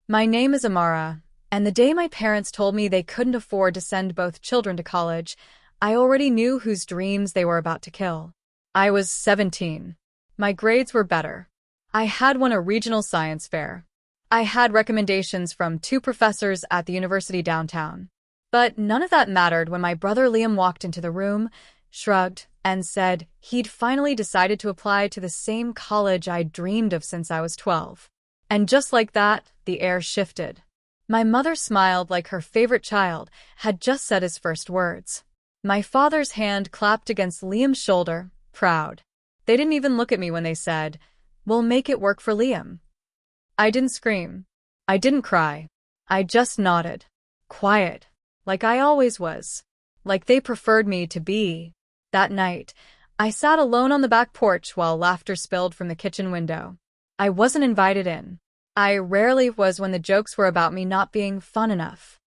My name is Amara, and the day my parents told me they couldn't afford to send both children to college, I already knew whose dreams they were about to kill. I was 17. My grades were better. I had won a regional science fair. I had recommendations from 2 professors at the university downtown. But none of that mattered when my brother Liam walked into the room, shrugged, and said he'd finally decided to apply to the same college I'd dreamed of since I was 12. And just like that, the air shifted. My mother smiled like her favorite child had just said his first words. My father's hand clapped against Liam's shoulder, proud. They didn't even look at me when they said, "We'll make it work for Liam." I didn't scream. I didn't cry. I just nodded. Quiet. Like I always was. Like they preferred me to be. That night, I sat alone on the back porch while laughter spilled from the kitchen window. I wasn't invited in. I rarely was when the jokes were about me not being fun enough.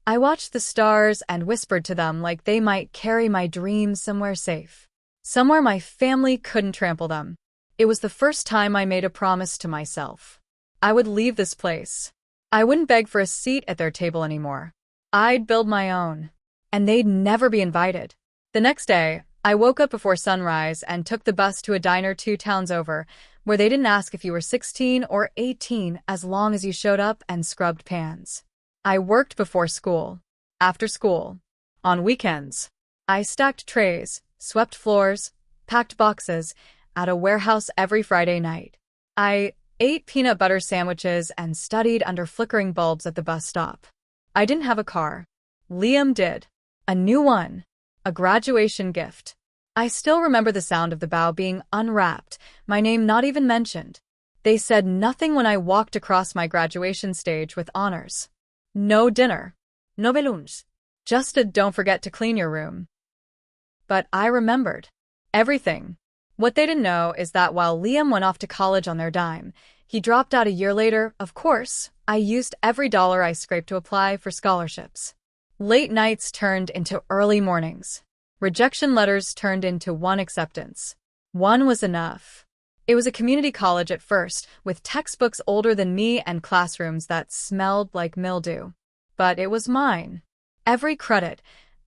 I watched the stars and whispered to them like they might carry my dreams somewhere safe. Somewhere my family couldn't trample them. It was the first time I made a promise to myself. I would leave this place. I wouldn't beg for a seat at their table anymore. I'd build my own. And they'd never be invited. The next day, I woke up before sunrise and took the bus to a diner 2 towns over, where they didn't ask if you were 16 or 18 as long as you showed up and scrubbed pans. I worked before school, after school, on weekends. I stacked trays, swept floors, packed boxes, at a warehouse every Friday night. I ate peanut butter sandwiches and studied under flickering bulbs at the bus stop. I didn't have a car. Liam did. A new one. A graduation gift. I still remember the sound of the bow being unwrapped, my name not even mentioned. They said nothing when I walked across my graduation stage with honors. No dinner. No balloons. Just a "don't forget to clean your room." But I remembered. Everything. What they didn't know is that while Liam went off to college on their dime, he dropped out a year later. Of course, I used every dollar I scraped to apply for scholarships. Late nights turned into early mornings. Rejection letters turned into one acceptance. One was enough. It was a community college at first, with textbooks older than me and classrooms that smelled like mildew. But it was mine. Every credit,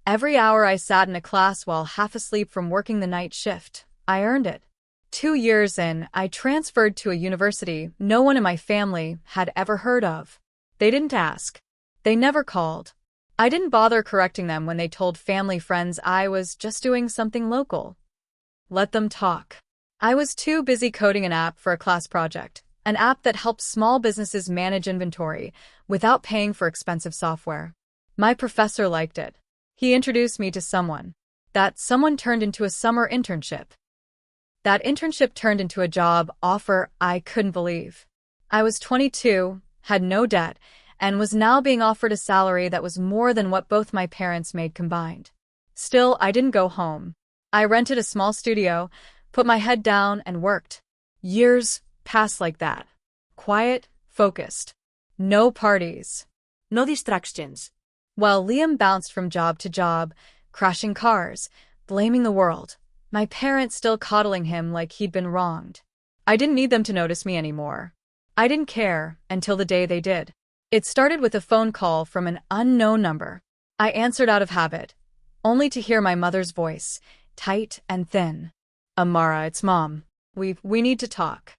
every hour I sat in a class while half asleep from working the night shift, I earned it. 2 years in, I transferred to a university no one in my family had ever heard of. They didn't ask. They never called. I didn't bother correcting them when they told family friends I was just doing something local. Let them talk. I was too busy coding an app for a class project, an app that helped small businesses manage inventory without paying for expensive software. My professor liked it. He introduced me to someone. That someone turned into a summer internship. That internship turned into a job offer I couldn't believe. I was 22, had no debt, and was now being offered a salary that was more than what both my parents made combined. Still, I didn't go home. I rented a small studio, put my head down, and worked. Years passed like that. Quiet, focused. No parties. No distractions. While Liam bounced from job to job, crashing cars, blaming the world, my parents still coddling him like he'd been wronged. I didn't need them to notice me anymore. I didn't care until the day they did. It started with a phone call from an unknown number. I answered out of habit, only to hear my mother's voice, tight and thin. "Amara, it's Mom. We need to talk."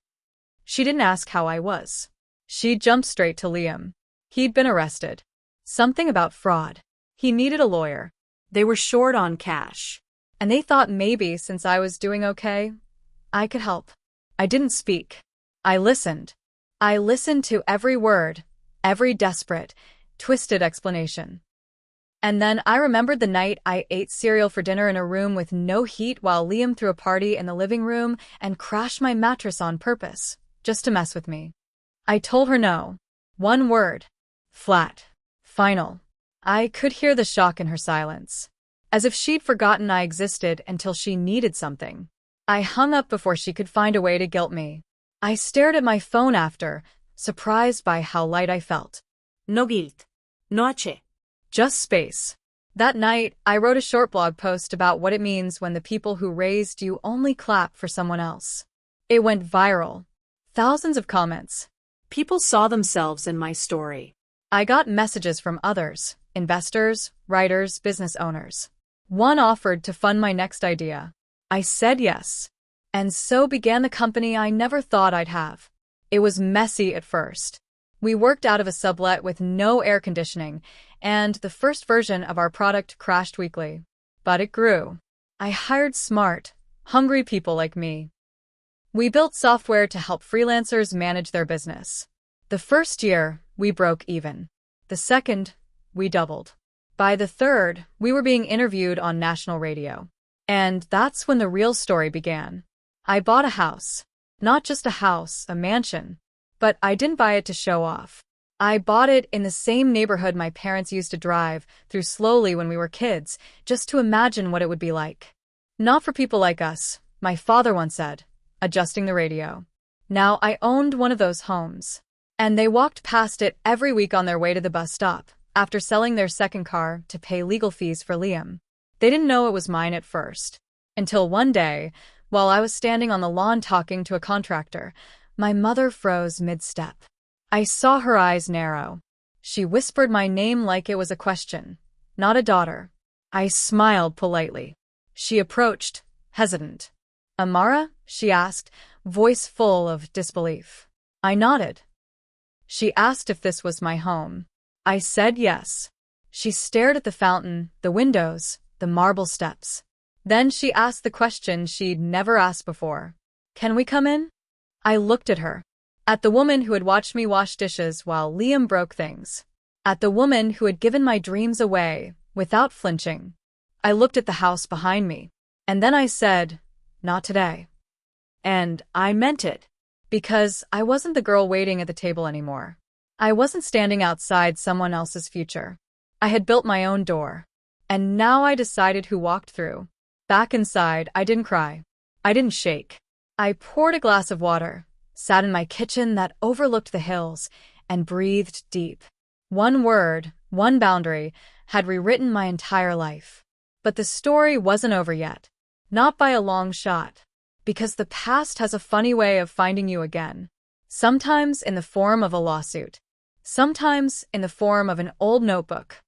She didn't ask how I was. She jumped straight to Liam. He'd been arrested. Something about fraud. He needed a lawyer. They were short on cash. And they thought maybe since I was doing okay, I could help. I didn't speak. I listened. I listened to every word, every desperate, twisted explanation. And then I remembered the night I ate cereal for dinner in a room with no heat while Liam threw a party in the living room and crashed my mattress on purpose, just to mess with me. I told her no. One word. Flat. Final. I could hear the shock in her silence. As if she'd forgotten I existed until she needed something. I hung up before she could find a way to guilt me. I stared at my phone after, surprised by how light I felt. No guilt. No H. Just space. That night, I wrote a short blog post about what it means when the people who raised you only clap for someone else. It went viral. Thousands of comments. People saw themselves in my story. I got messages from others, investors, writers, business owners. One offered to fund my next idea. I said yes. And so began the company I never thought I'd have. It was messy at first. We worked out of a sublet with no air conditioning, and the first version of our product crashed weekly. But it grew. I hired smart, hungry people like me. We built software to help freelancers manage their business. The first year, we broke even. The second, we doubled. By the third, we were being interviewed on national radio. And that's when the real story began. I bought a house. Not just a house, a mansion. But I didn't buy it to show off. I bought it in the same neighborhood my parents used to drive through slowly when we were kids, just to imagine what it would be like. Not for people like us, my father once said, adjusting the radio. Now I owned one of those homes. And they walked past it every week on their way to the bus stop, after selling their second car to pay legal fees for Liam. They didn't know it was mine at first. Until one day, while I was standing on the lawn talking to a contractor, my mother froze mid-step. I saw her eyes narrow. She whispered my name like it was a question, not a daughter. I smiled politely. She approached, hesitant. "Amara?" she asked, voice full of disbelief. I nodded. She asked if this was my home. I said yes. She stared at the fountain, the windows, the marble steps. Then she asked the question she'd never asked before. "Can we come in?" I looked at her. At the woman who had watched me wash dishes while Liam broke things. At the woman who had given my dreams away, without flinching. I looked at the house behind me. And then I said, "Not today." And I meant it. Because I wasn't the girl waiting at the table anymore. I wasn't standing outside someone else's future. I had built my own door. And now I decided who walked through. Back inside, I didn't cry. I didn't shake. I poured a glass of water, sat in my kitchen that overlooked the hills, and breathed deep. One word, one boundary, had rewritten my entire life. But the story wasn't over yet. Not by a long shot. Because the past has a funny way of finding you again. Sometimes in the form of a lawsuit. Sometimes in the form of an old notebook.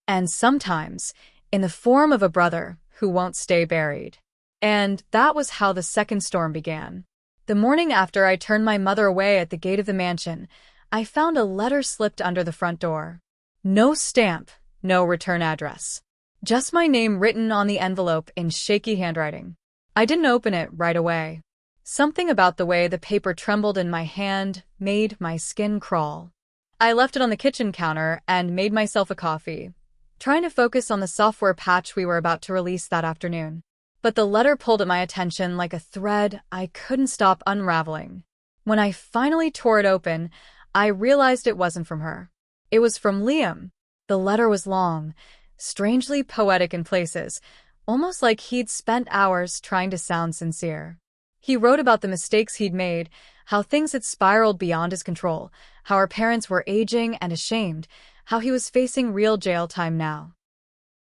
And sometimes in the form of a brother who won't stay buried. And that was how the second storm began. The morning after I turned my mother away at the gate of the mansion, I found a letter slipped under the front door. No stamp, no return address. Just my name written on the envelope in shaky handwriting. I didn't open it right away. Something about the way the paper trembled in my hand made my skin crawl. I left it on the kitchen counter and made myself a coffee, trying to focus on the software patch we were about to release that afternoon. But the letter pulled at my attention like a thread I couldn't stop unraveling. When I finally tore it open, I realized it wasn't from her. It was from Liam. The letter was long, strangely poetic in places, almost like he'd spent hours trying to sound sincere. He wrote about the mistakes he'd made, how things had spiraled beyond his control, how our parents were aging and ashamed, how he was facing real jail time now.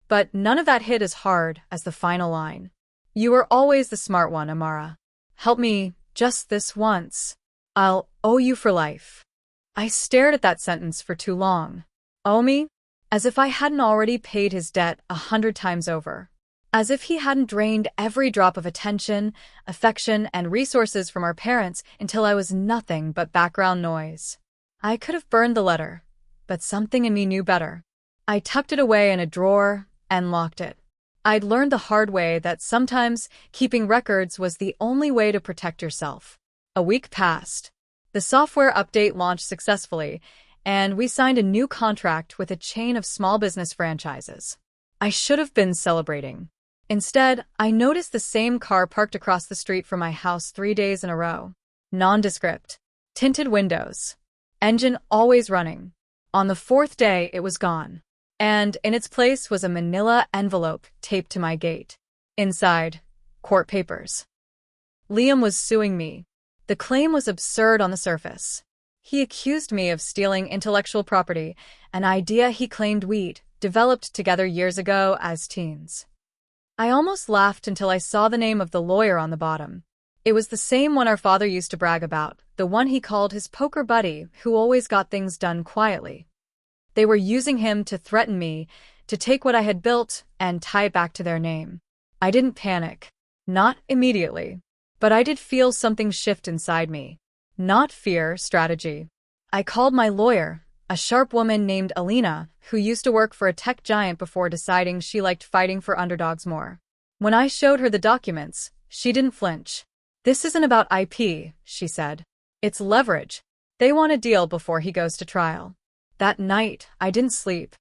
But none of that hit as hard as the final line. "You were always the smart one, Amara. Help me just this once. I'll owe you for life." I stared at that sentence for too long. Owe me? As if I hadn't already paid his debt 100 times over. As if he hadn't drained every drop of attention, affection, and resources from our parents until I was nothing but background noise. I could have burned the letter, but something in me knew better. I tucked it away in a drawer and locked it. I'd learned the hard way that sometimes keeping records was the only way to protect yourself. A week passed. The software update launched successfully, and we signed a new contract with a chain of small business franchises. I should have been celebrating. Instead, I noticed the same car parked across the street from my house 3 days in a row. Nondescript. Tinted windows. Engine always running. On the 4th day, it was gone. And in its place was a manila envelope taped to my gate. Inside, court papers. Liam was suing me. The claim was absurd on the surface. He accused me of stealing intellectual property, an idea he claimed we'd developed together years ago as teens. I almost laughed until I saw the name of the lawyer on the bottom. It was the same one our father used to brag about, the one he called his poker buddy, who always got things done quietly. They were using him to threaten me, to take what I had built and tie it back to their name. I didn't panic. Not immediately. But I did feel something shift inside me. Not fear, strategy. I called my lawyer, a sharp woman named Alina, who used to work for a tech giant before deciding she liked fighting for underdogs more. When I showed her the documents, she didn't flinch. "This isn't about IP," she said. "It's leverage. They want a deal before he goes to trial." That night, I didn't sleep.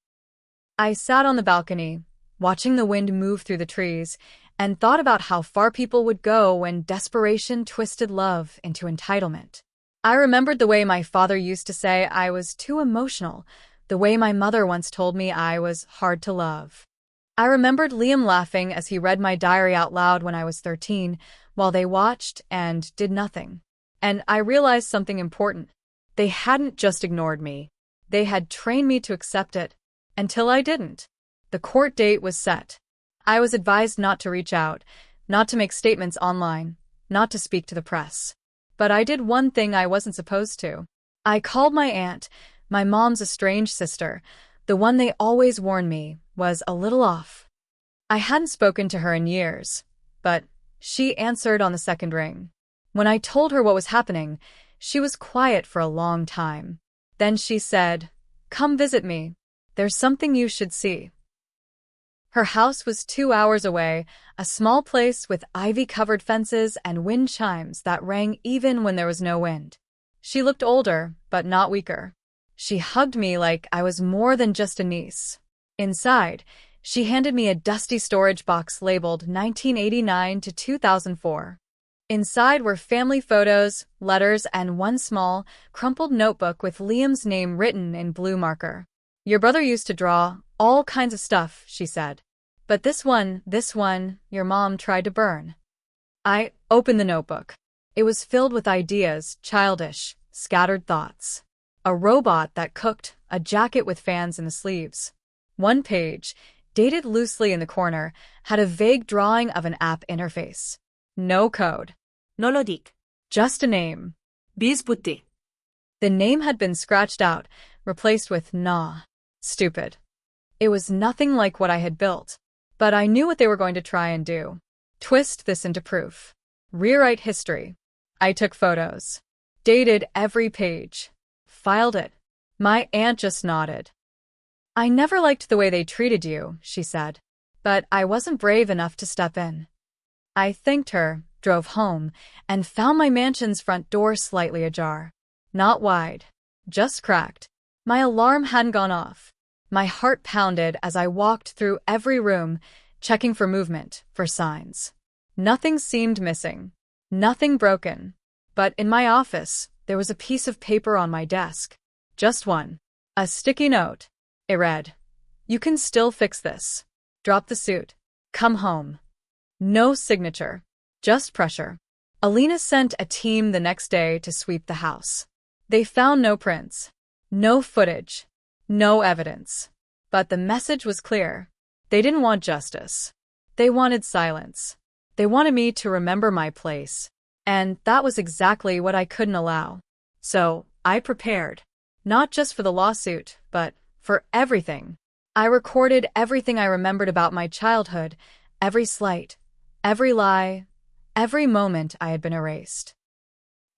I sat on the balcony, watching the wind move through the trees, and thought about how far people would go when desperation twisted love into entitlement. I remembered the way my father used to say I was too emotional, the way my mother once told me I was hard to love. I remembered Liam laughing as he read my diary out loud when I was 13, while they watched and did nothing. And I realized something important. They hadn't just ignored me. They had trained me to accept it, until I didn't. The court date was set. I was advised not to reach out, not to make statements online, not to speak to the press. But I did one thing I wasn't supposed to. I called my aunt, my mom's estranged sister, the one they always warned me was a little off. I hadn't spoken to her in years, but she answered on the second ring. When I told her what was happening, she was quiet for a long time. Then she said, "Come visit me. There's something you should see." Her house was 2 hours away, a small place with ivy-covered fences and wind chimes that rang even when there was no wind. She looked older, but not weaker. She hugged me like I was more than just a niece. Inside, she handed me a dusty storage box labeled 1989 to 2004. Inside were family photos, letters, and one small, crumpled notebook with Liam's name written in blue marker. "Your brother used to draw all kinds of stuff," she said. "But this one, your mom tried to burn." I opened the notebook. It was filled with ideas, childish, scattered thoughts. A robot that cooked, a jacket with fans in the sleeves. One page, dated loosely in the corner, had a vague drawing of an app interface. No code. Nolodik. Just a name. Bizbuti. The name had been scratched out, replaced with nah. Stupid. It was nothing like what I had built. But I knew what they were going to try and do. Twist this into proof. Rewrite history. I took photos. Dated every page. Filed it. My aunt just nodded. "I never liked the way they treated you," she said. But I wasn't brave enough to step in. I thanked her, drove home, and found my mansion's front door slightly ajar. Not wide. Just cracked. My alarm hadn't gone off. My heart pounded as I walked through every room, checking for movement, for signs. Nothing seemed missing. Nothing broken. But in my office, there was a piece of paper on my desk. Just one. A sticky note. It read, "You can still fix this. Drop the suit. Come home." No signature. Just pressure. Alina sent a team the next day to sweep the house. They found no prints. No footage. No evidence. But the message was clear. They didn't want justice. They wanted silence. They wanted me to remember my place. And that was exactly what I couldn't allow. So, I prepared. Not just for the lawsuit, but for everything. I recorded everything I remembered about my childhood, every slight, every lie, every moment I had been erased.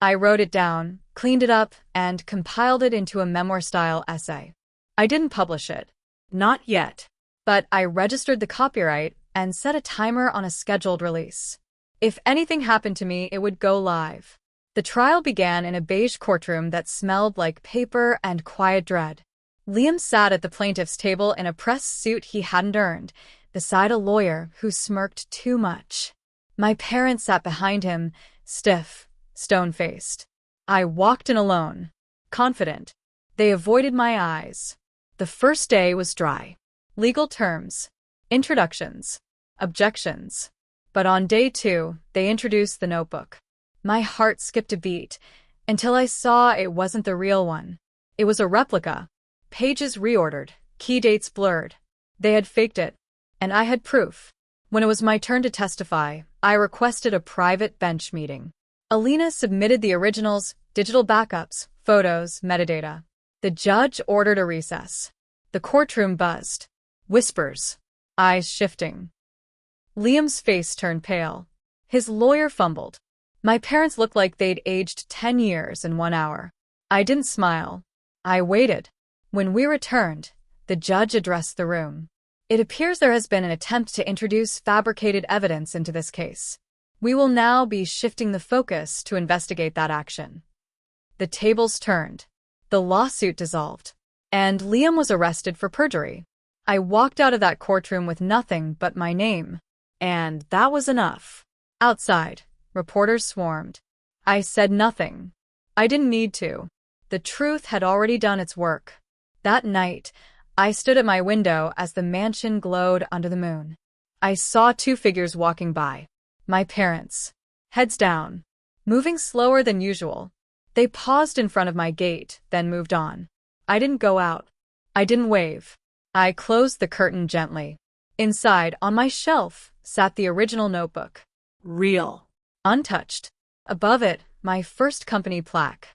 I wrote it down, cleaned it up, and compiled it into a memoir-style essay. I didn't publish it. Not yet. But I registered the copyright and set a timer on a scheduled release. If anything happened to me, it would go live. The trial began in a beige courtroom that smelled like paper and quiet dread. Liam sat at the plaintiff's table in a press suit he hadn't earned, beside a lawyer who smirked too much. My parents sat behind him, stiff, stone-faced. I walked in alone, confident. They avoided my eyes. The first day was dry. Legal terms, introductions, objections. But on day 2, they introduced the notebook. My heart skipped a beat until I saw it wasn't the real one. It was a replica. Pages reordered, key dates blurred. They had faked it, and I had proof. When it was my turn to testify, I requested a private bench meeting. Alina submitted the originals, digital backups, photos, metadata. The judge ordered a recess. The courtroom buzzed. Whispers. Eyes shifting. Liam's face turned pale. His lawyer fumbled. My parents looked like they'd aged 10 years in 1 hour. I didn't smile. I waited. When we returned, the judge addressed the room. It appears there has been an attempt to introduce fabricated evidence into this case. We will now be shifting the focus to investigate that action. The tables turned. The lawsuit dissolved. And Liam was arrested for perjury. I walked out of that courtroom with nothing but my name. And that was enough. Outside, reporters swarmed. I said nothing. I didn't need to. The truth had already done its work. That night, I stood at my window as the mansion glowed under the moon. I saw 2 figures walking by. My parents. Heads down. Moving slower than usual. They paused in front of my gate, then moved on. I didn't go out. I didn't wave. I closed the curtain gently. Inside, on my shelf, sat the original notebook. Real. Untouched. Above it, my first company plaque.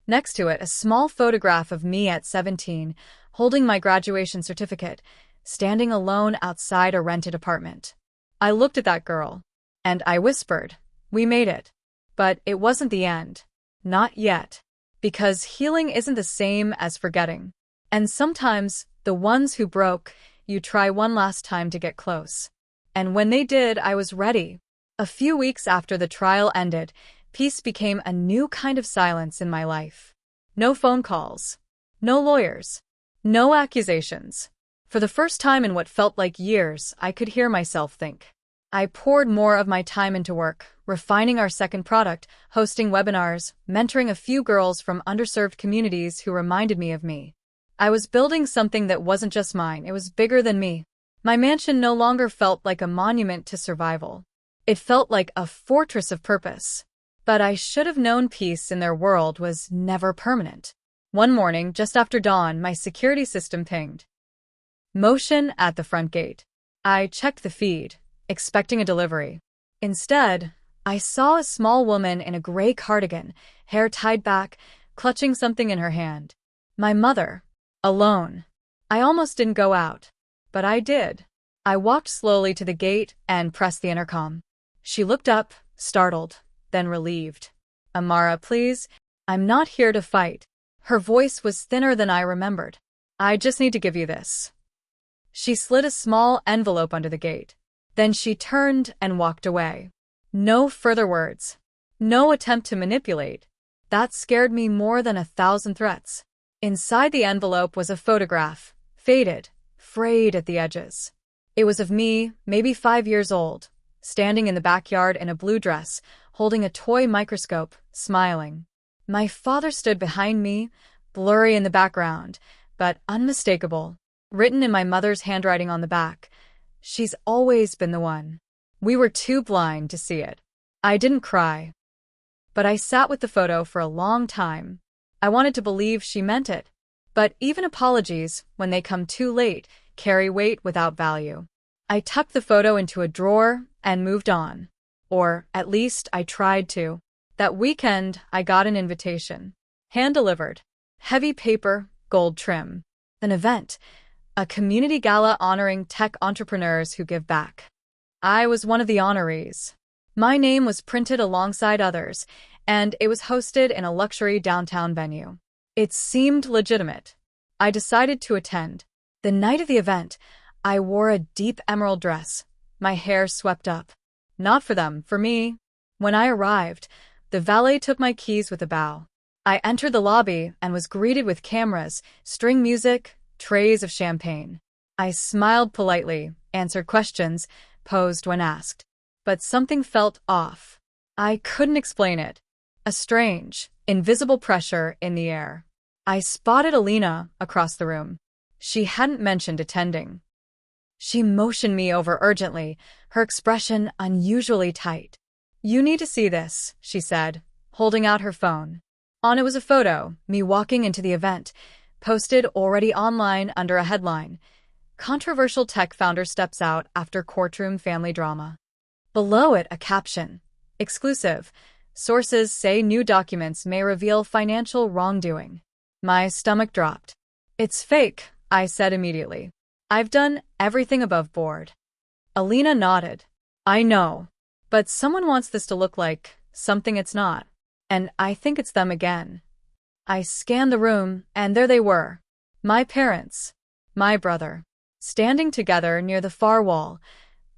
Next to it, a small photograph of me at 17, holding my graduation certificate, standing alone outside a rented apartment. I looked at that girl, and I whispered, "We made it." But it wasn't the end. Not yet. Because healing isn't the same as forgetting. And sometimes, the ones who broke, you try one last time to get close. And when they did, I was ready. A few weeks after the trial ended, peace became a new kind of silence in my life. No phone calls. No lawyers. No accusations. For the first time in what felt like years, I could hear myself think. I poured more of my time into work, refining our second product, hosting webinars, mentoring a few girls from underserved communities who reminded me of me. I was building something that wasn't just mine, it was bigger than me. My mansion no longer felt like a monument to survival. It felt like a fortress of purpose. But I should have known peace in their world was never permanent. One morning, just after dawn, my security system pinged. Motion at the front gate. I checked the feed, expecting a delivery. Instead, I saw a small woman in a gray cardigan, hair tied back, clutching something in her hand. My mother. Alone. I almost didn't go out. But I did. I walked slowly to the gate and pressed the intercom. She looked up, startled, then relieved. "Amara, please. I'm not here to fight." Her voice was thinner than I remembered. "I just need to give you this." She slid a small envelope under the gate. Then she turned and walked away. No further words. No attempt to manipulate. That scared me more than 1,000 threats. Inside the envelope was a photograph, faded, frayed at the edges. It was of me, maybe 5 years old, standing in the backyard in a blue dress, holding a toy microscope, smiling. My father stood behind me, blurry in the background, but unmistakable, written in my mother's handwriting on the back. "She's always been the one." We were too blind to see it. I didn't cry. But I sat with the photo for a long time. I wanted to believe she meant it. But even apologies, when they come too late, carry weight without value. I tucked the photo into a drawer and moved on. Or, at least, I tried to. That weekend, I got an invitation. Hand-delivered. Heavy paper, gold trim. An event. A community gala honoring tech entrepreneurs who give back. I was one of the honorees. My name was printed alongside others, and it was hosted in a luxury downtown venue. It seemed legitimate. I decided to attend. The night of the event, I wore a deep emerald dress, my hair swept up. Not for them, for me. When I arrived, the valet took my keys with a bow. I entered the lobby and was greeted with cameras, string music, trays of champagne. I smiled politely, answered questions, posed when asked. But something felt off. I couldn't explain it. A strange, invisible pressure in the air. I spotted Alina across the room. She hadn't mentioned attending. She motioned me over urgently, her expression unusually tight. "You need to see this," she said, holding out her phone. On it was a photo, me walking into the event, posted already online under a headline, "Controversial tech founder steps out after courtroom family drama." Below it, a caption, "Exclusive. Sources say new documents may reveal financial wrongdoing. My stomach dropped. It's fake, I said immediately. I've done everything above board. Alina nodded. I know. But someone wants this to look like something it's not. And I think it's them again. I scanned the room, and there they were. My parents. My brother. Standing together near the far wall.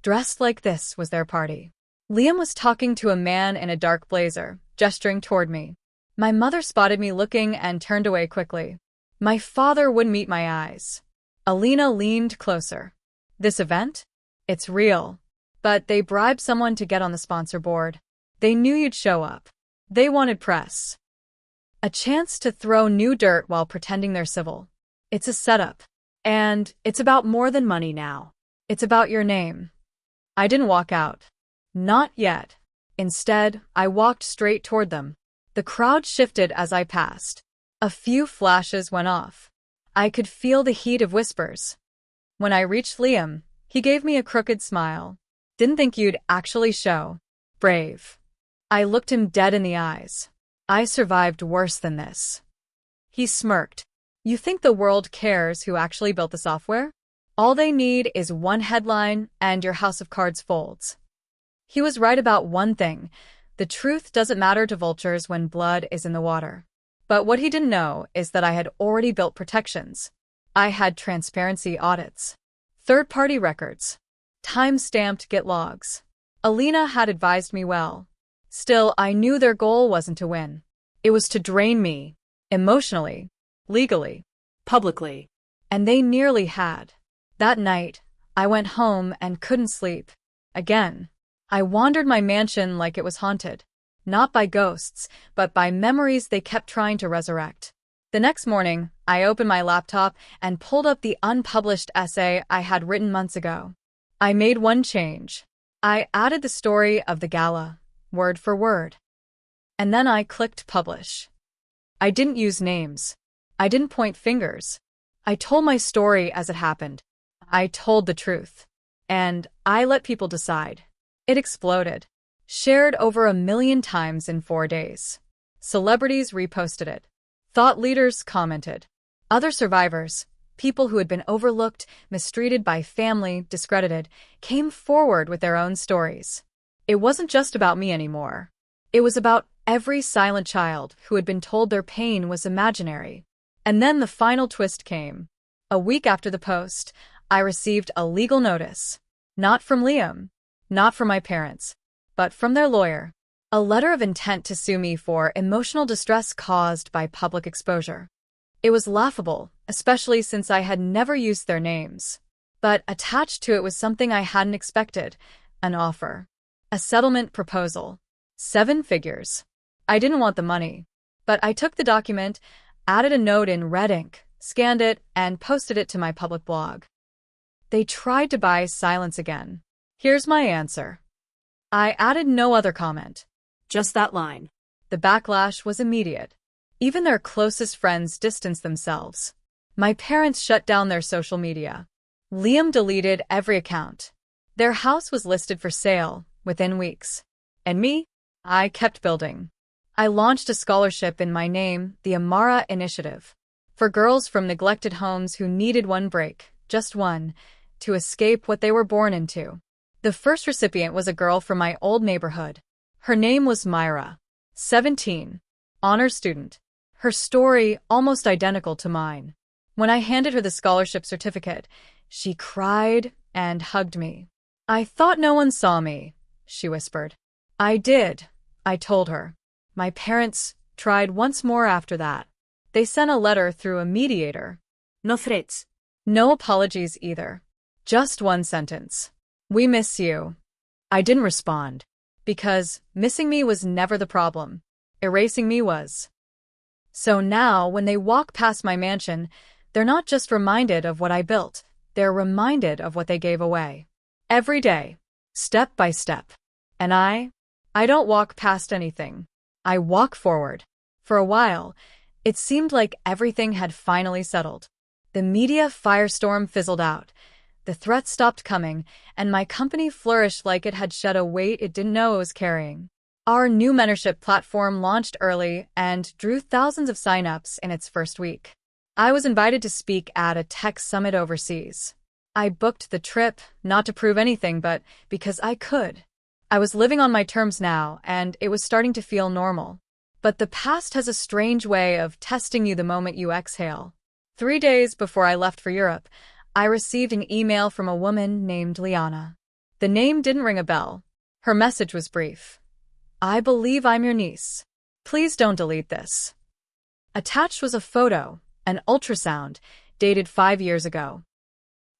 Dressed like this was their party. Liam was talking to a man in a dark blazer, gesturing toward me. My mother spotted me looking and turned away quickly. My father wouldn't meet my eyes. Alina leaned closer. This event? It's real. But they bribed someone to get on the sponsor board. They knew you'd show up. They wanted press. A chance to throw new dirt while pretending they're civil. It's a setup. And it's about more than money now. It's about your name. I didn't walk out. Not yet. Instead, I walked straight toward them. The crowd shifted as I passed. A few flashes went off. I could feel the heat of whispers. When I reached Liam, he gave me a crooked smile. Didn't think you'd actually show. Brave. I looked him dead in the eyes. I survived worse than this. He smirked. You think the world cares who actually built the software? All they need is one headline and your house of cards folds. He was right about one thing. The truth doesn't matter to vultures when blood is in the water. But what he didn't know is that I had already built protections. I had transparency audits, third-party records, time-stamped Git logs. Alina had advised me well. Still, I knew their goal wasn't to win. It was to drain me, emotionally, legally, Publicly. and they nearly had. That night, I went home and couldn't sleep. Again. I wandered my mansion like it was haunted. Not by ghosts, but by memories they kept trying to resurrect. The next morning, I opened my laptop and pulled up the unpublished essay I had written months ago. I made one change. I added the story of the gala, word for word. And then I clicked publish. I didn't use names. I didn't point fingers. I told my story as it happened. I told the truth. And I let people decide. It exploded. Shared over 1 million times in 4 days. Celebrities reposted it. Thought leaders commented. Other survivors, people who had been overlooked, mistreated by family, discredited, came forward with their own stories. It wasn't just about me anymore. It was about every silent child who had been told their pain was imaginary. And then the final twist came. A week after the post, I received a legal notice. Not from Liam. Not from my parents. But from their lawyer. A letter of intent to sue me for emotional distress caused by public exposure. It was laughable, especially since I had never used their names. But attached to it was something I hadn't expected. An offer. A settlement proposal. 7 figures. I didn't want the money. But I took the document, added a note in red ink, scanned it, and posted it to my public blog. They tried to buy silence again. Here's my answer. I added no other comment. Just that line. The backlash was immediate. Even their closest friends distanced themselves. My parents shut down their social media. Liam deleted every account. Their house was listed for sale within weeks. And me? I kept building. I launched a scholarship in my name, the Amara Initiative, for girls from neglected homes who needed one break, just one, to escape what they were born into. The first recipient was a girl from my old neighborhood. Her name was Myra, 17, honors student. Her story almost identical to mine. When I handed her the scholarship certificate, she cried and hugged me. I thought no one saw me, she whispered. I did, I told her. My parents tried once more after that. They sent a letter through a mediator. No threats. No apologies either. Just one sentence. We miss you. I didn't respond. Because missing me was never the problem. Erasing me was. So now, when they walk past my mansion, they're not just reminded of what I built. They're reminded of what they gave away. Every day. Step by step. And I don't walk past anything. I walk forward. For a while, it seemed like everything had finally settled. The media firestorm fizzled out. The threats stopped coming, and my company flourished like it had shed a weight it didn't know it was carrying. Our new mentorship platform launched early and drew thousands of signups in its first week. I was invited to speak at a tech summit overseas. I booked the trip, not to prove anything, but because I could. I was living on my terms now, and it was starting to feel normal. But the past has a strange way of testing you the moment you exhale. 3 days before I left for Europe, I received an email from a woman named Liana. The name didn't ring a bell. Her message was brief. I believe I'm your niece. Please don't delete this. Attached was a photo, an ultrasound, dated 5 years ago.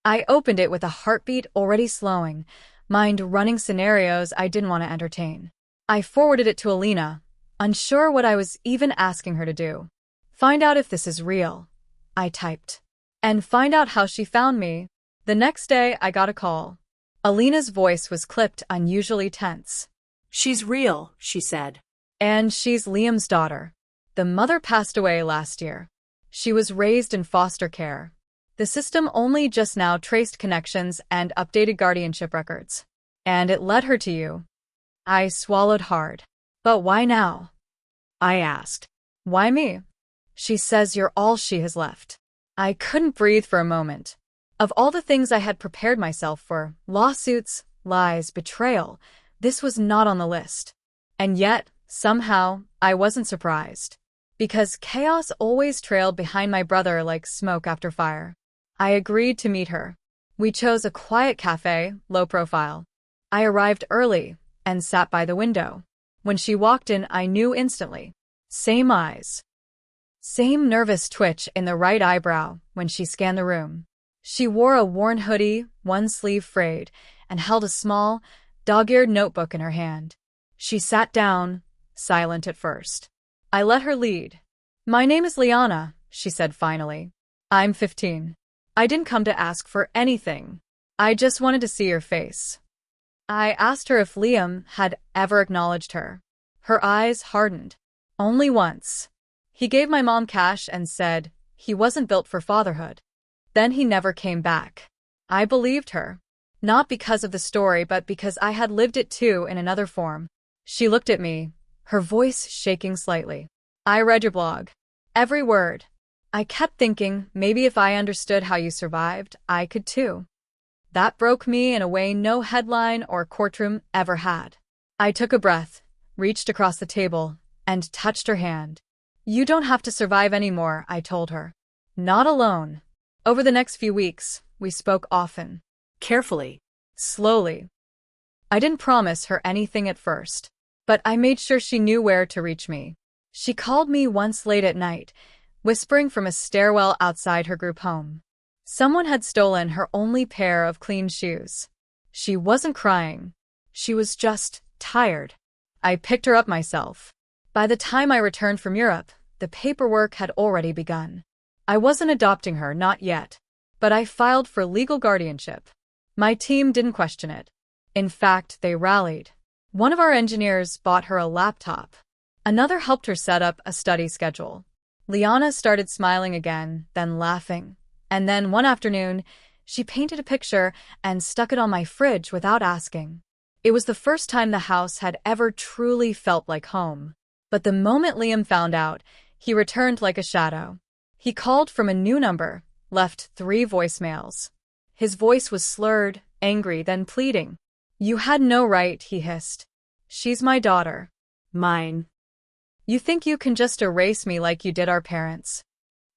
I opened it with a heartbeat already slowing, mind running scenarios I didn't want to entertain. I forwarded it to Alina, unsure what I was even asking her to do. Find out if this is real, I typed. And find out how she found me. The next day, I got a call. Alina's voice was clipped unusually tense. She's real, she said. And she's Liam's daughter. The mother passed away last year. She was raised in foster care. The system only just now traced connections and updated guardianship records. And it led her to you. I swallowed hard. But why now? I asked. Why me? She says you're all she has left. I couldn't breathe for a moment. Of all the things I had prepared myself for, lawsuits, lies, betrayal, this was not on the list. And yet, somehow, I wasn't surprised. Because chaos always trailed behind my brother like smoke after fire. I agreed to meet her. We chose a quiet cafe, low profile. I arrived early and sat by the window. When she walked in, I knew instantly. Same eyes. Same nervous twitch in the right eyebrow when she scanned the room. She wore a worn hoodie, one sleeve frayed, and held a small, dog-eared notebook in her hand. She sat down, silent at first. I let her lead. My name is Liana, she said finally. I'm 15. I didn't come to ask for anything. I just wanted to see your face. I asked her if Liam had ever acknowledged her. Her eyes hardened. Only once. He gave my mom cash and said he wasn't built for fatherhood. Then he never came back. I believed her. Not because of the story, but because I had lived it too in another form. She looked at me, her voice shaking slightly. I read your blog. Every word. I kept thinking maybe if I understood how you survived, I could too. That broke me in a way no headline or courtroom ever had. I took a breath, reached across the table, and touched her hand. You don't have to survive anymore, I told her. Not alone. Over the next few weeks, we spoke often. Carefully. Slowly. I didn't promise her anything at first, but I made sure she knew where to reach me. She called me once late at night, whispering from a stairwell outside her group home. Someone had stolen her only pair of clean shoes. She wasn't crying. She was just tired. I picked her up myself. By the time I returned from Europe, the paperwork had already begun. I wasn't adopting her, not yet. But I filed for legal guardianship. My team didn't question it. In fact, they rallied. One of our engineers bought her a laptop. Another helped her set up a study schedule. Liana started smiling again, then laughing. And then one afternoon, she painted a picture and stuck it on my fridge without asking. It was the first time the house had ever truly felt like home. But the moment Liam found out, he returned like a shadow. He called from a new number, left 3 voicemails. His voice was slurred, angry, then pleading. You had no right, he hissed. She's my daughter. Mine. You think you can just erase me like you did our parents?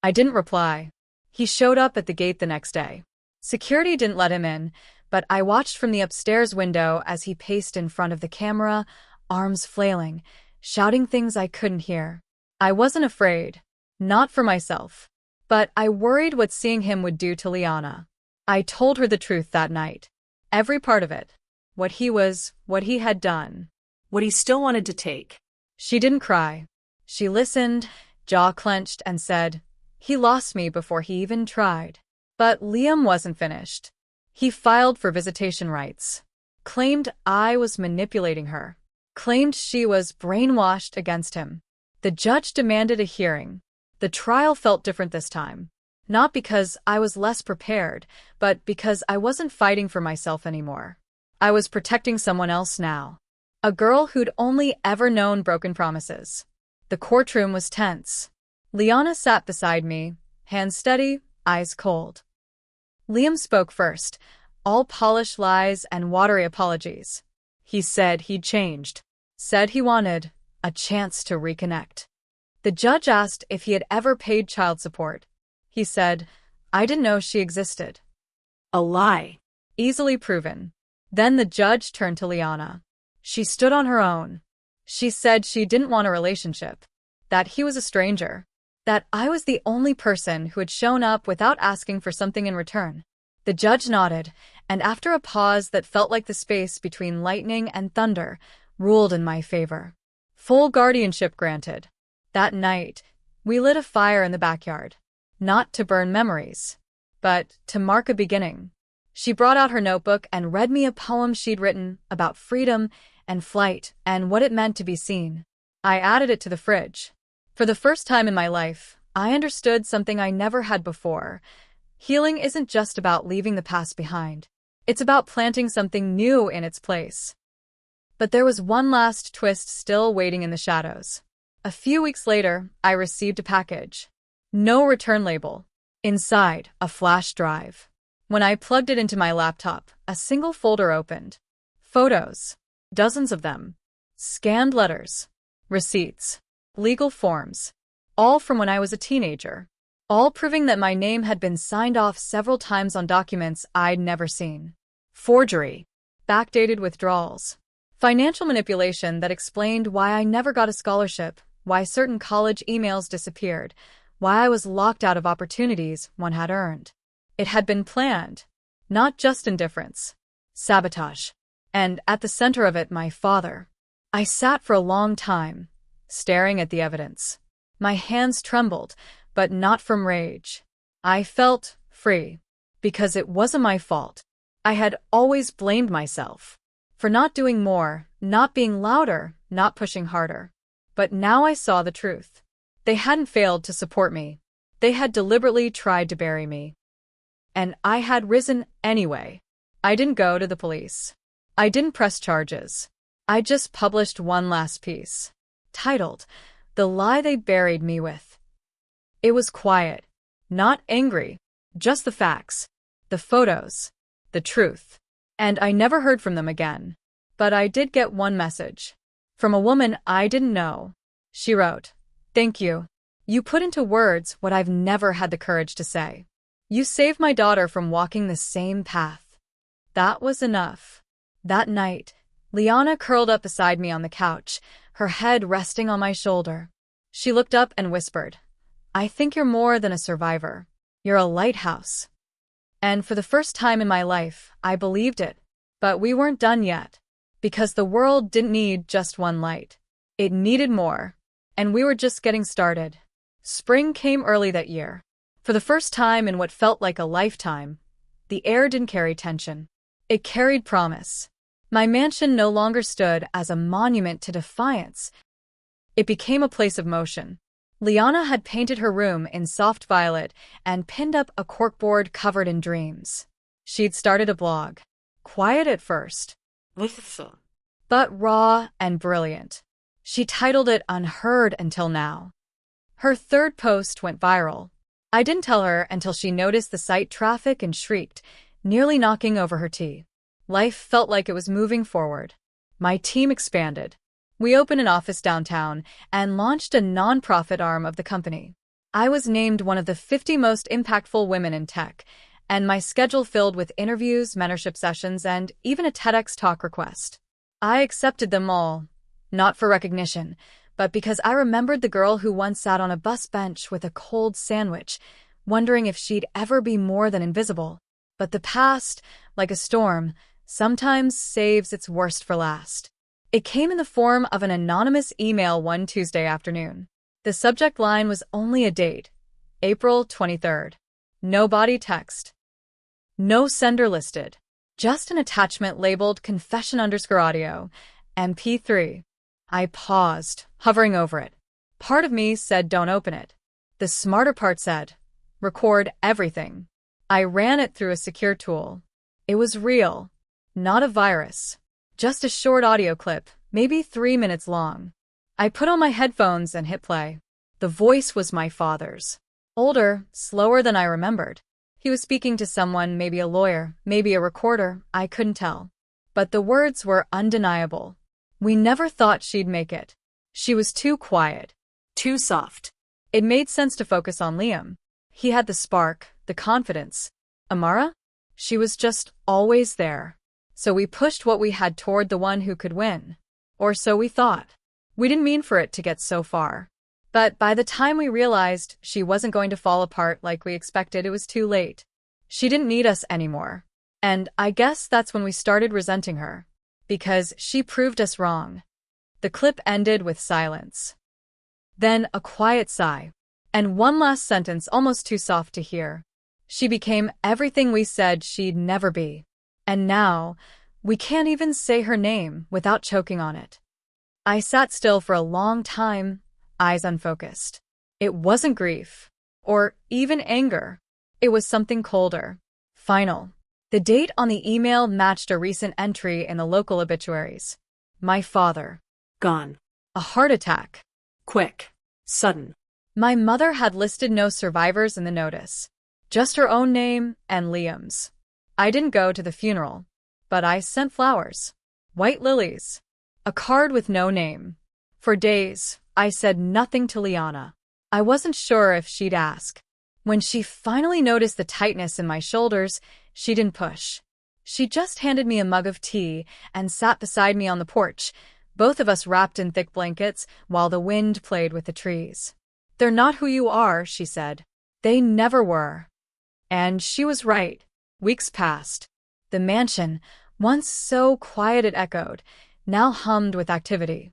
I didn't reply. He showed up at the gate the next day. Security didn't let him in, but I watched from the upstairs window as he paced in front of the camera, arms flailing, shouting things I couldn't hear. I wasn't afraid. Not for myself. But I worried what seeing him would do to Liana. I told her the truth that night. Every part of it. What he was, what he had done. What he still wanted to take. She didn't cry. She listened, jaw clenched, and said, he lost me before he even tried. But Liam wasn't finished. He filed for visitation rights. Claimed I was manipulating her. Claimed she was brainwashed against him. The judge demanded a hearing. The trial felt different this time. Not because I was less prepared, but because I wasn't fighting for myself anymore. I was protecting someone else now. A girl who'd only ever known broken promises. The courtroom was tense. Liana sat beside me, hands steady, eyes cold. Liam spoke first, all polished lies and watery apologies. He said he'd changed, said he wanted a chance to reconnect. The judge asked if he had ever paid child support. He said, "I didn't know she existed." A lie. Easily proven. Then the judge turned to Liana. She stood on her own. She said she didn't want a relationship, that he was a stranger, that I was the only person who had shown up without asking for something in return. The judge nodded, and after a pause that felt like the space between lightning and thunder, ruled in my favor. Full guardianship granted. That night, we lit a fire in the backyard. Not to burn memories, but to mark a beginning. She brought out her notebook and read me a poem she'd written about freedom and flight and what it meant to be seen. I added it to the fridge. For the first time in my life, I understood something I never had before. Healing isn't just about leaving the past behind. It's about planting something new in its place. But there was one last twist still waiting in the shadows. A few weeks later, I received a package. No return label. Inside, a flash drive. When I plugged it into my laptop, a single folder opened. Photos. Dozens of them. Scanned letters. Receipts. Legal forms. All from when I was a teenager. All proving that my name had been signed off several times on documents I'd never seen. Forgery. Backdated withdrawals. Financial manipulation that explained why I never got a scholarship, why certain college emails disappeared, why I was locked out of opportunities one had earned. It had been planned. Not just indifference. Sabotage. And at the center of it, my father. I sat for a long time, staring at the evidence. My hands trembled, but not from rage. I felt free, because it wasn't my fault. I had always blamed myself for not doing more, not being louder, not pushing harder. But now I saw the truth. They hadn't failed to support me. They had deliberately tried to bury me. And I had risen anyway. I didn't go to the police. I didn't press charges. I just published one last piece, titled, "The Lie They Buried Me With." It was quiet, not angry, just the facts, the photos, the truth. And I never heard from them again. But I did get one message. From a woman I didn't know. She wrote, "Thank you. You put into words what I've never had the courage to say. You saved my daughter from walking the same path." That was enough. That night, Liana curled up beside me on the couch, her head resting on my shoulder. She looked up and whispered, "I think you're more than a survivor. You're a lighthouse." And for the first time in my life, I believed it. But we weren't done yet. Because the world didn't need just one light. It needed more. And we were just getting started. Spring came early that year. For the first time in what felt like a lifetime, the air didn't carry tension. It carried promise. My mansion no longer stood as a monument to defiance. It became a place of motion. Liana had painted her room in soft violet and pinned up a corkboard covered in dreams. She'd started a blog. Quiet at first, but raw and brilliant. She titled it Unheard Until Now. Her third post went viral. I didn't tell her until she noticed the site traffic and shrieked, nearly knocking over her tea. Life felt like it was moving forward. My team expanded. We opened an office downtown and launched a nonprofit arm of the company. I was named one of the 50 most impactful women in tech, and my schedule filled with interviews, mentorship sessions, and even a TEDx talk request. I accepted them all, not for recognition, but because I remembered the girl who once sat on a bus bench with a cold sandwich, wondering if she'd ever be more than invisible. But the past, like a storm, sometimes saves its worst for last. It came in the form of an anonymous email one Tuesday afternoon. The subject line was only a date, April 23rd. No body text. No sender listed. Just an attachment labeled confession_audio, MP3. I paused, hovering over it. Part of me said don't open it. The smarter part said, record everything. I ran it through a secure tool. It was real, not a virus. Just a short audio clip, maybe 3 minutes long. I put on my headphones and hit play. The voice was my father's. Older, slower than I remembered. He was speaking to someone, maybe a lawyer, maybe a recorder, I couldn't tell. But the words were undeniable. We never thought she'd make it. She was too quiet. Too soft. It made sense to focus on Liam. He had the spark, the confidence. Amara? She was just always there. So we pushed what we had toward the one who could win. Or so we thought. We didn't mean for it to get so far. But by the time we realized she wasn't going to fall apart like we expected, it was too late. She didn't need us anymore. And I guess that's when we started resenting her. Because she proved us wrong. The clip ended with silence. Then a quiet sigh. And one last sentence almost too soft to hear. She became everything we said she'd never be. And now, we can't even say her name without choking on it. I sat still for a long time, eyes unfocused. It wasn't grief, or even anger. It was something colder. Final. The date on the email matched a recent entry in the local obituaries. My father. Gone. A heart attack. Quick. Sudden. My mother had listed no survivors in the notice. Just her own name and Liam's. I didn't go to the funeral, but I sent flowers. White lilies. A card with no name. For days, I said nothing to Liana. I wasn't sure if she'd ask. When she finally noticed the tightness in my shoulders, she didn't push. She just handed me a mug of tea and sat beside me on the porch, both of us wrapped in thick blankets while the wind played with the trees. They're not who you are, she said. They never were. And she was right. Weeks passed. The mansion, once so quiet it echoed, now hummed with activity.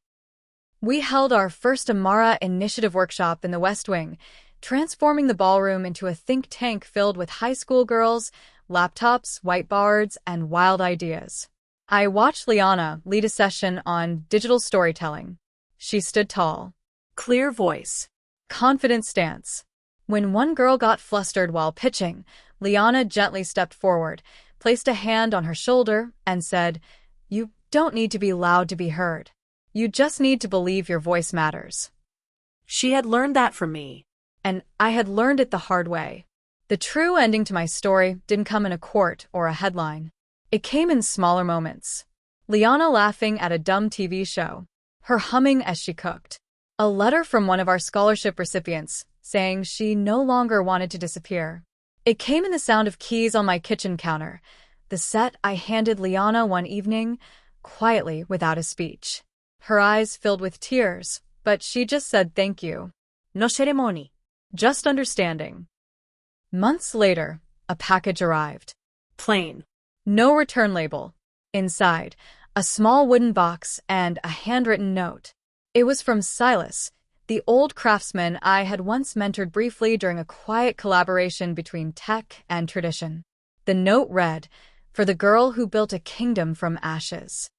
We held our first Amara Initiative workshop in the West Wing, transforming the ballroom into a think tank filled with high school girls, laptops, whiteboards, and wild ideas. I watched Liana lead a session on digital storytelling. She stood tall. Clear voice. Confident stance. When one girl got flustered while pitching, Liana gently stepped forward, placed a hand on her shoulder, and said, "You don't need to be loud to be heard. You just need to believe your voice matters." She had learned that from me. And I had learned it the hard way. The true ending to my story didn't come in a quote or a headline. It came in smaller moments. Liana laughing at a dumb TV show. Her humming as she cooked. A letter from one of our scholarship recipients saying she no longer wanted to disappear. It came in the sound of keys on my kitchen counter, the set I handed Liana one evening, quietly without a speech. Her eyes filled with tears, but she just said thank you. No ceremony. Just understanding. Months later, a package arrived. Plain. No return label. Inside, a small wooden box and a handwritten note. It was from Silas, the old craftsman I had once mentored briefly during a quiet collaboration between tech and tradition. The note read, "For the girl who built a kingdom from ashes."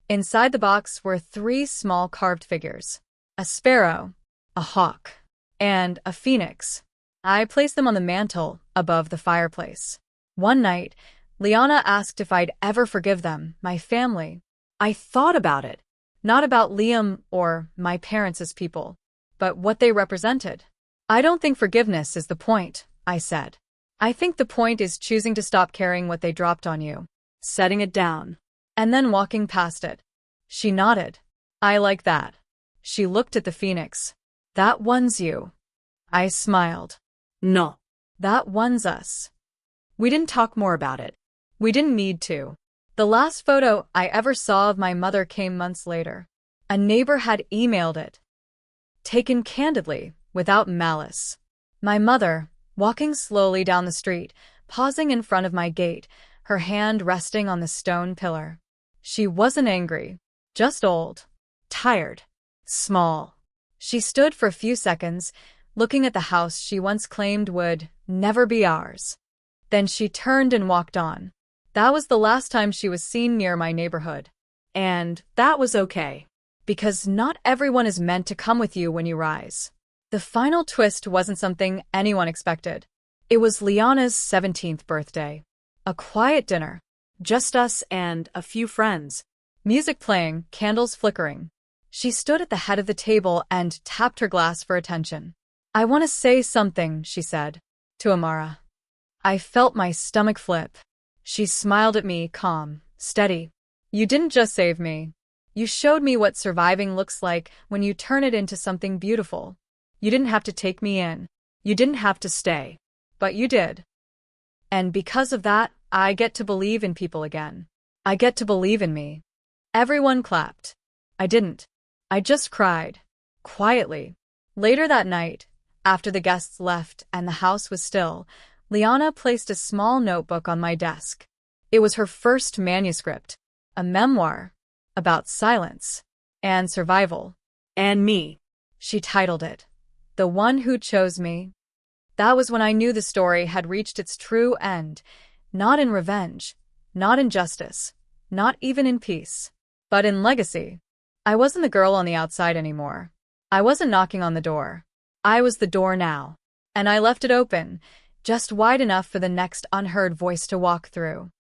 Inside the box were 3 small carved figures. A sparrow, a hawk, and a phoenix. I placed them on the mantel above the fireplace. One night, Liana asked if I'd ever forgive them, my family. I thought about it. Not about Liam or my parents as people, but what they represented. I don't think forgiveness is the point, I said. I think the point is choosing to stop carrying what they dropped on you. Setting it down. And then walking past it. She nodded. I like that. She looked at the phoenix. That one's you. I smiled. No. That one's us. We didn't talk more about it. We didn't need to. The last photo I ever saw of my mother came months later. A neighbor had emailed it. Taken candidly, without malice. My mother, walking slowly down the street, pausing in front of my gate, her hand resting on the stone pillar. She wasn't angry, just old, tired, small. She stood for a few seconds, looking at the house she once claimed would never be ours. Then she turned and walked on. That was the last time she was seen near my neighborhood. And that was okay. Because not everyone is meant to come with you when you rise. The final twist wasn't something anyone expected. It was Liana's 17th birthday. A quiet dinner. Just us and a few friends. Music playing, candles flickering. She stood at the head of the table and tapped her glass for attention. "I want to say something," she said. To Amara. I felt my stomach flip. She smiled at me, calm, steady. "You didn't just save me. You showed me what surviving looks like when you turn it into something beautiful. You didn't have to take me in. You didn't have to stay. But you did. And because of that, I get to believe in people again. I get to believe in me." Everyone clapped. I didn't. I just cried. Quietly. Later that night, after the guests left and the house was still, Liana placed a small notebook on my desk. It was her first manuscript, a memoir about silence and survival. And me. She titled it, "The One Who Chose Me." That was when I knew the story had reached its true end, not in revenge, not in justice, not even in peace, but in legacy. I wasn't the girl on the outside anymore. I wasn't knocking on the door. I was the door now, and I left it open, just wide enough for the next unheard voice to walk through.